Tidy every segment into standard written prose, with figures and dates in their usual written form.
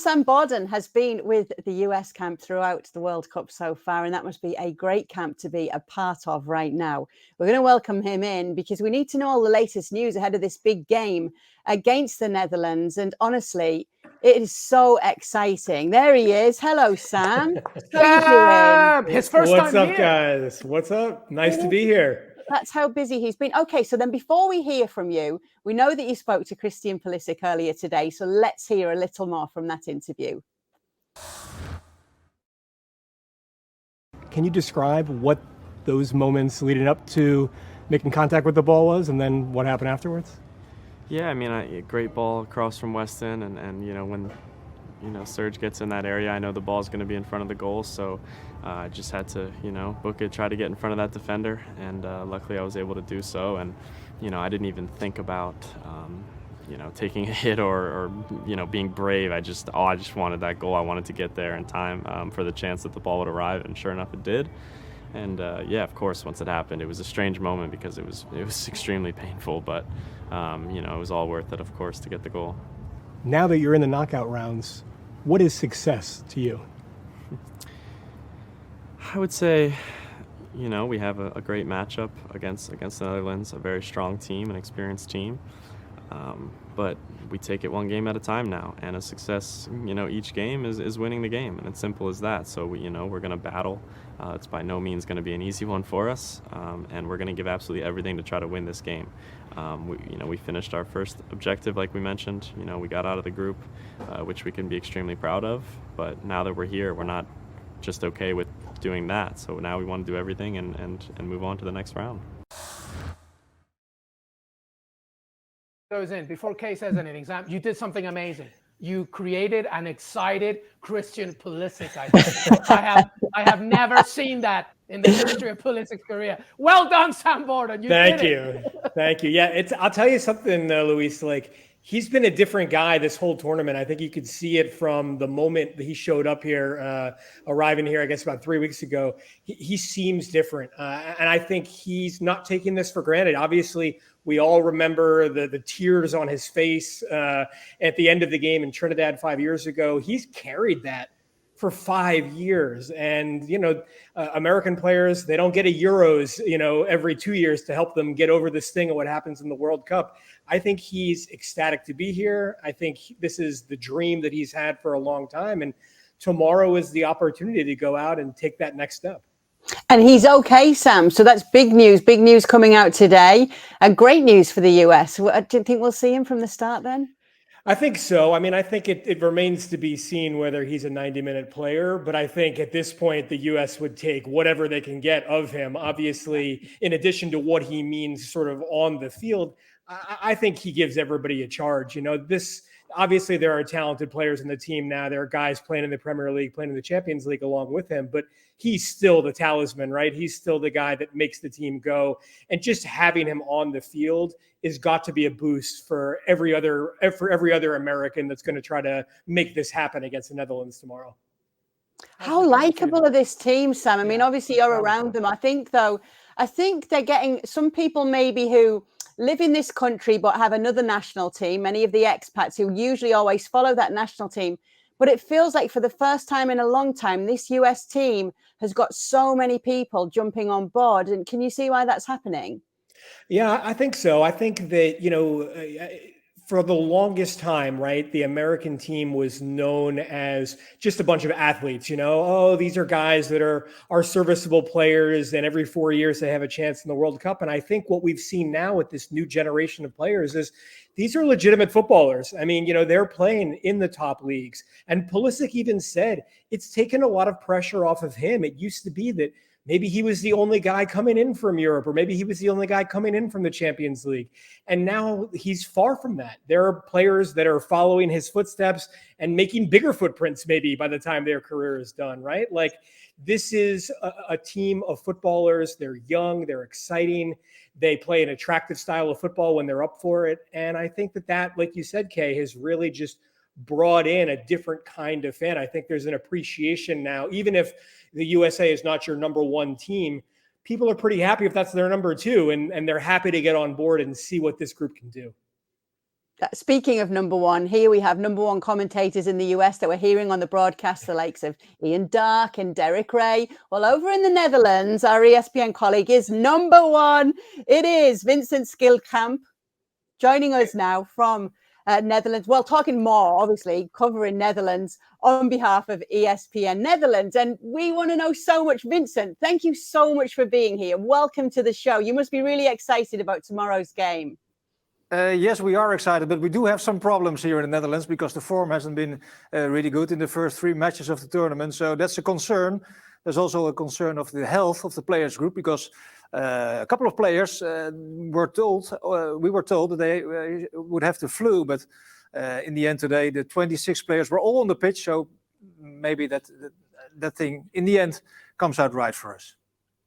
Sam Borden has been with the US camp throughout the World Cup so far, and that must be a great camp to be a part of right now. We're going to welcome him in because we need to know all the latest news ahead of this big game against the Netherlands. And honestly, it is so exciting. There he is. Hello, Sam. How are you doing? His first What's time up, here. guys? What's up? Nice to be here. That's how busy he's been. Okay, so then before we hear from you, we know that you spoke to Christian Pulisic earlier today, so let's hear a little more from that interview. Can you describe what those moments leading up to making contact with the ball was, and then what happened afterwards? Yeah, I mean, a great ball across from Weston, and you know, when Serge gets in that area, I know the ball's going to be in front of the goal, so I just had to, book it, try to get in front of that defender, and luckily I was able to do so. And I didn't even think about taking a hit or being brave. I just wanted that goal. I wanted to get there in time for the chance that the ball would arrive, and sure enough, it did. And yeah, of course, once it happened, it was a strange moment because it was extremely painful, but it was all worth it, of course, to get the goal. Now that you're in the knockout rounds, what is success to you? I would say, we have a great matchup against the Netherlands, a very strong team, an experienced team. But we take it one game at a time now, and a success, each game is winning the game, and it's simple as that. So we're going to battle. It's by no means going to be an easy one for us, and we're going to give absolutely everything to try to win this game. We finished our first objective, like we mentioned. We got out of the group, which we can be extremely proud of. But now that we're here, we're not just okay with doing that. So now we want to do everything and move on to the next round. Goes in before Kay says anything. Sam, you did something amazing. You created an excited Christian Pulisic. I have never seen that in the history of Pulisic's career. Well done, Sam Borden. Thank you. Yeah, I'll tell you something, Luis. Like, he's been a different guy this whole tournament. I think you could see it from the moment that he showed up here, arriving here, I guess about 3 weeks ago. He seems different, and I think he's not taking this for granted. Obviously, we all remember the tears on his face at the end of the game in Trinidad 5 years ago. He's carried that for 5 years. And, American players, they don't get a Euros, every 2 years to help them get over this thing of what happens in the World Cup. I think he's ecstatic to be here. I think this is the dream that he's had for a long time. And tomorrow is the opportunity to go out and take that next step. And he's okay, Sam. So that's big news coming out today. And great news for the US. Do you think we'll see him from the start then? I think so. I mean, I think it remains to be seen whether he's a 90-minute player, but I think at this point, the U.S. would take whatever they can get of him. Obviously, in addition to what he means sort of on the field, I think he gives everybody a charge. Obviously, there are talented players in the team now. There are guys playing in the Premier League, playing in the Champions League along with him, but he's still the talisman, right? He's still the guy that makes the team go. And just having him on the field has got to be a boost for every other American that's going to try to make this happen against the Netherlands tomorrow. How likable are this team, Sam? I mean, obviously you're around them. I think they're getting some people maybe who live in this country but have another national team, many of the expats who usually always follow that national team. But it feels like for the first time in a long time, this US team has got so many people jumping on board. And can you see why that's happening? Yeah, I think so. I think that, for the longest time, right, the American team was known as just a bunch of athletes, oh, these are guys that are serviceable players, and every 4 years they have a chance in the World Cup. And I think what we've seen now with this new generation of players is these are legitimate footballers. I mean, they're playing in the top leagues. And Pulisic even said it's taken a lot of pressure off of him. It used to be that maybe he was the only guy coming in from Europe, or maybe he was the only guy coming in from the Champions League. And now he's far from that. There are players that are following his footsteps and making bigger footprints maybe by the time their career is done, right? Like, this is a team of footballers. They're young, they're exciting. They play an attractive style of football when they're up for it. And I think that, like you said, Kay, has really just brought in a different kind of fan. I think there's an appreciation now, even if the USA is not your number one team, people are pretty happy if that's their number two, and they're happy to get on board and see what this group can do. Speaking of number one, here we have number one commentators in the US that we're hearing on the broadcast, the likes of Ian Dark and Derek Ray. Well, over in the Netherlands, our ESPN colleague is number one. It is Vincent Schildkamp joining us now from Netherlands. Well, talking more, obviously, covering Netherlands on behalf of ESPN Netherlands. And we want to know so much. Vincent, thank you so much for being here. Welcome to the show. You must be really excited about tomorrow's game. Yes, we are excited, but we do have some problems here in the Netherlands because the form hasn't been really good in the first 3 matches of the tournament. So that's a concern. There's also a concern of the health of the players group because a couple of players we were told that they would have the flu, but in the end today, the 26 players were all on the pitch. So maybe that thing in the end comes out right for us.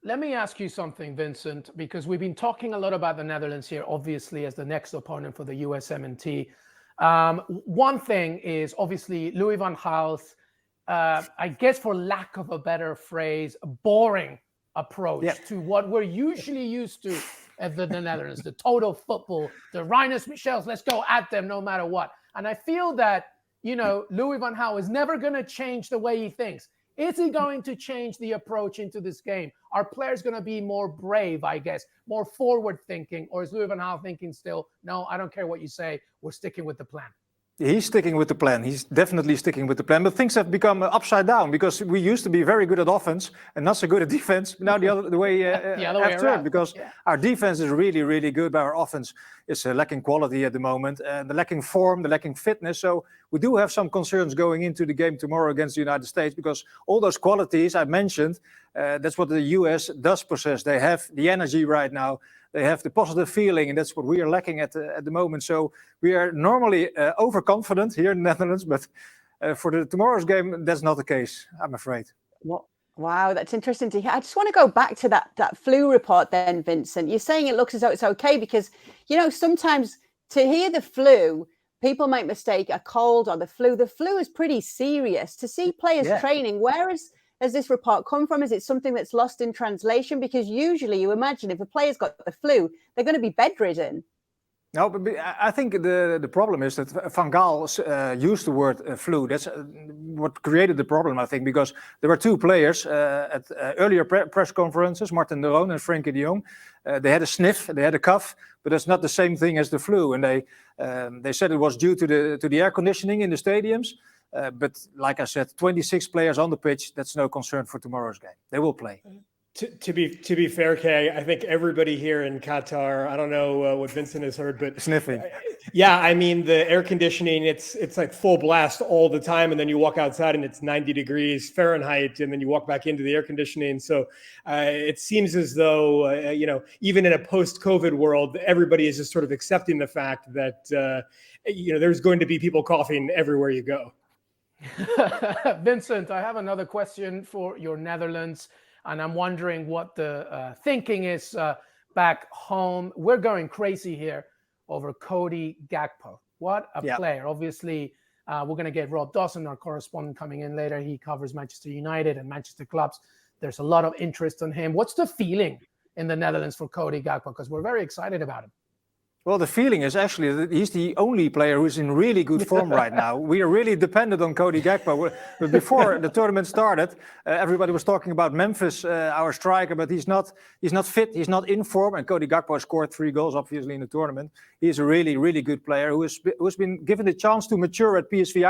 Let me ask you something, Vincent, because we've been talking a lot about the Netherlands here, obviously, as the next opponent for the USMNT. One thing is obviously Louis van Gaal's, I guess for lack of a better phrase, boring approach to what we're usually used to at the Netherlands, the total football, the Reiners Michels, let's go at them no matter what. And I feel that, Louis van Gaal is never going to change the way he thinks. Is he going to change the approach into this game? Are players going to be more brave, I guess, more forward thinking? Or is Louis van Gaal thinking still, no, I don't care what you say, we're sticking with the plan? He's sticking with the plan. He's definitely sticking with the plan. But things have become upside down because we used to be very good at offense and not so good at defense. Now the other way turned because our defense is really, really good, but our offense is lacking quality at the moment, and the lacking form, the lacking fitness. So we do have some concerns going into the game tomorrow against the United States because all those qualities I mentioned, that's what the US does possess. They have the energy right now. They have the positive feeling, and that's what we are lacking at the moment. So we are normally overconfident here in the Netherlands, but for tomorrow's game, that's not the case, I'm afraid. Wow, that's interesting to hear. I just want to go back to that flu report then, Vincent. You're saying it looks as though it's okay because, sometimes to hear the flu, people might mistake a cold or the flu. The flu is pretty serious. To see players training, where has this report come from? Is it something that's lost in translation? Because usually you imagine if a player's got the flu, they're going to be bedridden. No, but I think the problem is that Van Gaal used the word flu. That's what created the problem, I think, because there were 2 players at earlier press conferences, Martin de Roon and Frenkie de Jong. They had a sniff, they had a cough, but that's not the same thing as the flu. And they said it was due to the air conditioning in the stadiums. But like I said, 26 players on the pitch, that's no concern for tomorrow's game. They will play. To be fair, Kay, I think everybody here in Qatar, I don't know what Vincent has heard, but sniffing. Yeah, I mean, the air conditioning, it's like full blast all the time. And then you walk outside and it's 90 degrees Fahrenheit. And then you walk back into the air conditioning. So it seems as though, even in a post-COVID world, everybody is just sort of accepting the fact that, there's going to be people coughing everywhere you go. Vincent, I have another question for your Netherlands, and I'm wondering what the thinking is back home. We're going crazy here over Cody Gakpo. What a player. Obviously, we're going to get Rob Dawson, our correspondent, coming in later. He covers Manchester United and Manchester clubs. There's a lot of interest in him. What's the feeling in the Netherlands for Cody Gakpo? Because we're very excited about him. Well, the feeling is actually that he's the only player who's in really good form right now. We are really dependent on Cody Gakpo. But before the tournament started, everybody was talking about Memphis, our striker, but he's not fit, he's not in form. And Cody Gakpo scored 3 goals, obviously, in the tournament. He's a really, really good player who's been given the chance to mature at PSV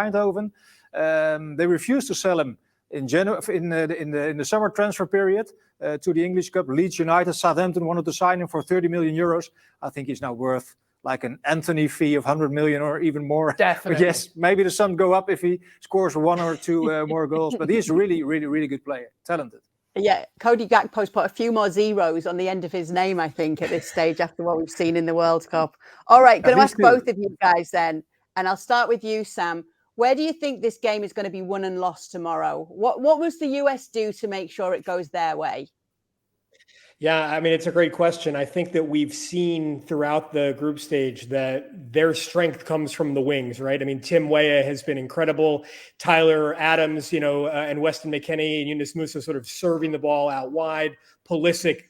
Eindhoven. They refused to sell him in the summer transfer period to the English Cup. Leeds United, Southampton wanted to sign him for 30 million euros. I think he's now worth like an Anthony fee of 100 million or even more. Definitely. But yes, maybe the sum go up if he scores 1 or 2 more goals. But he's a really, really, really good player, talented. Yeah, Cody Gakpo's put a few more zeros on the end of his name, I think, at this stage after what we've seen in the World Cup. All right, going to ask both of you guys then, and I'll start with you, Sam. Where do you think this game is going to be won and lost tomorrow? What must the US do to make sure it goes their way? Yeah, I mean, it's a great question. I think that we've seen throughout the group stage that their strength comes from the wings, right? I mean, Tim Weah has been incredible. Tyler Adams, and Weston McKennie and Yunus Musa sort of serving the ball out wide. Pulisic,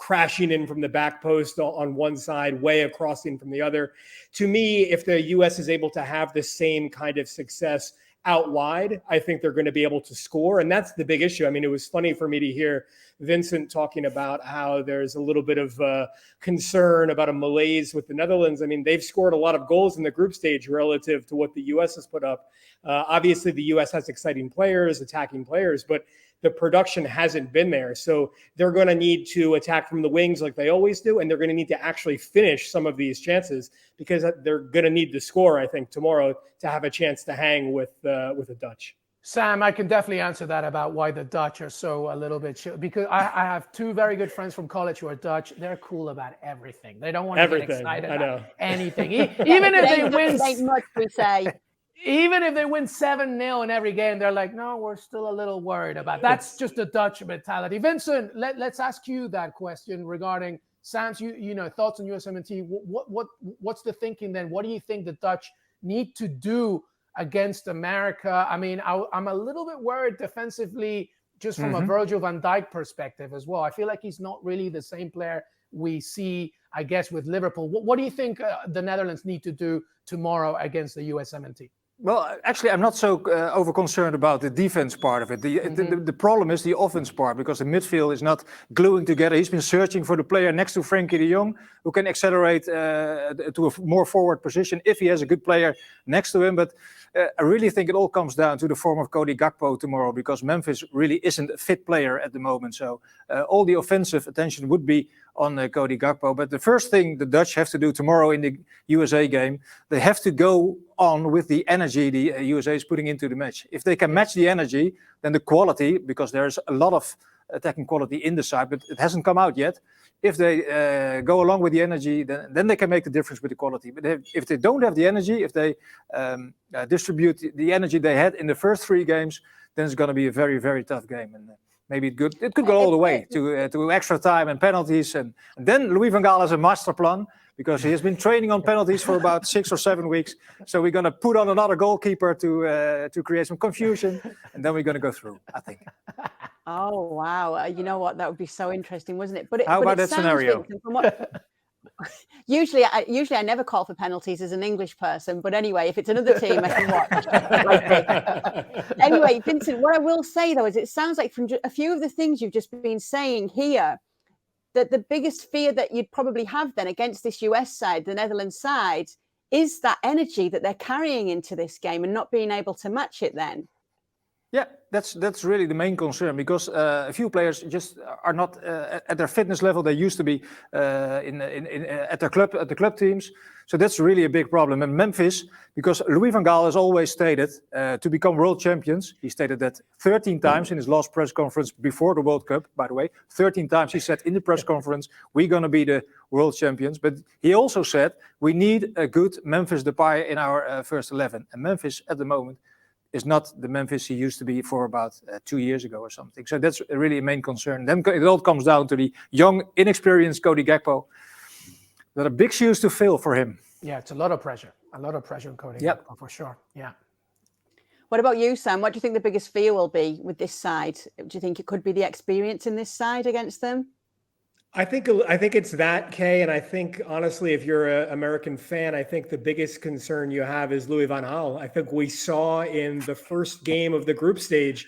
crashing in from the back post on one side, way across in from the other. To me, if the U.S. is able to have the same kind of success out wide, I think they're going to be able to score. And that's the big issue. I mean, it was funny for me to hear Vincent talking about how there's a little bit of concern about a malaise with the Netherlands. I mean, they've scored a lot of goals in the group stage relative to what the U.S. has put up. Obviously, the U.S. has exciting players, attacking players, but the production hasn't been there. So they're going to need to attack from the wings like they always do, and they're going to need to actually finish some of these chances because they're going to need to score, I think, tomorrow to have a chance to hang with the Dutch. Sam, I can definitely answer that about why the Dutch are so a little bit chill. Because I have two very good friends from college who are Dutch. They're cool about everything. They don't want to get excited about anything. Even if they win, much we say. Even if they win 7-0 in every game, they're like, no, we're still a little worried about it. That's just a Dutch mentality. Vincent, let's ask you that question regarding Sam's thoughts on USMNT. What's the thinking then? What do you think the Dutch need to do against America? I mean, I'm a little bit worried defensively just from a Virgil van Dijk perspective as well. I feel like he's not really the same player we see, I guess, with Liverpool. What do you think the Netherlands need to do tomorrow against the USMNT? Well, actually, I'm not so over concerned about the defense part of it. The problem is the offense part, because the midfield is not gluing together. He's been searching for the player next to Frankie de Jong who can accelerate to a more forward position if he has a good player next to him. But I really think it all comes down to the form of Cody Gakpo tomorrow, because Memphis really isn't a fit player at the moment. So all the offensive attention would be on Cody Gakpo. But the first thing the Dutch have to do tomorrow in the USA game, they have to go on with the energy the USA is putting into the match. If they can match the energy, then the quality, because there's a lot of attacking quality in the side, but it hasn't come out yet. If they go along with the energy, then they can make the difference with the quality. But if they don't have the energy, if they distribute the energy they had in the first 3 games, then it's going to be a very, very tough game. And maybe it could go all the way to extra time and penalties. And then Louis van Gaal has a master plan, because he has been training on penalties for about 6 or 7 weeks. So we're going to put on another goalkeeper to create some confusion, and then we're going to go through, I think. Oh, wow. You know what? That would be so interesting, wasn't it? But how about that scenario? Usually I never call for penalties as an English person, but anyway, if it's another team, I can watch. Anyway, Vincent, what I will say though is it sounds like from a few of the things you've just been saying here, that the biggest fear that you'd probably have then against this US side, the Netherlands side, is that energy that they're carrying into this game and not being able to match it then. Yeah, that's really the main concern, because a few players just are not at their fitness level they used to be at the club teams. So that's really a big problem. And Memphis, because Louis van Gaal has always stated to become world champions. He stated that 13 times in his last press conference before the World Cup, by the way. 13 times he said in the press conference, we're going to be the world champions. But he also said we need a good Memphis Depay in our first 11. And Memphis at the moment is not the Memphis he used to be for about 2 years ago or something. So that's really a main concern. Then it all comes down to the young, inexperienced Cody Gakpo. There are big shoes to fill for him. Yeah, it's a lot of pressure. A lot of pressure on Cody Gakpo, for sure. Yeah. What about you, Sam? What do you think the biggest fear will be with this side? Do you think it could be the experience in this side against them? I think it's that, Kay, and I think honestly, if you're an American fan, I think the biggest concern you have is Louis van Gaal. I think we saw in the first game of the group stage,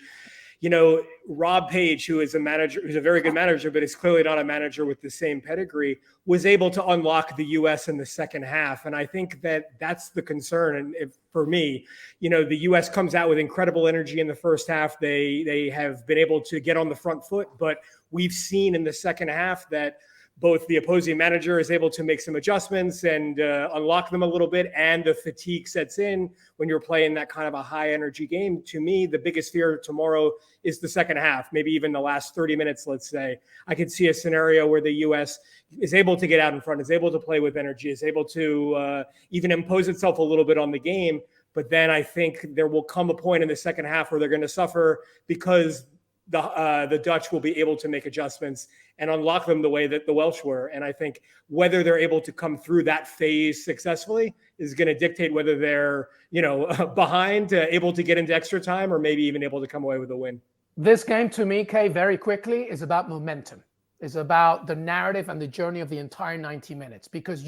Rob Page, who is a manager, who's a very good manager, but is clearly not a manager with the same pedigree, was able to unlock the U.S. in the second half. And I think that's the concern. And for me, the U.S. comes out with incredible energy in the first half. They have been able to get on the front foot, but we've seen in the second half that both the opposing manager is able to make some adjustments and unlock them a little bit, and the fatigue sets in when you're playing that kind of a high energy game. To me, the biggest fear tomorrow is the second half, maybe even the last 30 minutes, let's say. I could see a scenario where the U.S. is able to get out in front, is able to play with energy, is able to even impose itself a little bit on the game. But then I think there will come a point in the second half where they're going to suffer, because the Dutch will be able to make adjustments and unlock them the way that the Welsh were. And I think whether they're able to come through that phase successfully is going to dictate whether they're, behind, able to get into extra time, or maybe even able to come away with a win. This game, to me, Kay, very quickly, is about momentum. is about the narrative and the journey of the entire 90 minutes, because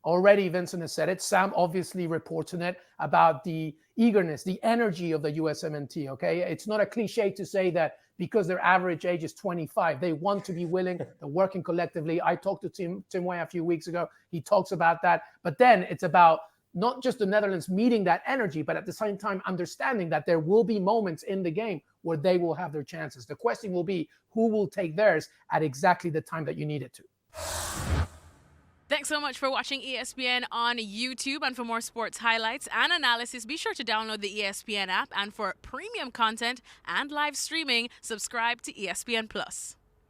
already Vincent has said it, Sam obviously reports on it, about the eagerness, the energy of the USMNT, okay? It's not a cliche to say that because their average age is 25, they want to be willing, they're working collectively. I talked to Tim Way a few weeks ago. He talks about that. But then it's about not just the Netherlands meeting that energy, but at the same time understanding that there will be moments in the game where they will have their chances. The question will be who will take theirs at exactly the time that you need it to. Thanks so much for watching ESPN on YouTube. And for more sports highlights and analysis, be sure to download the ESPN app. And for premium content and live streaming, subscribe to ESPN Plus.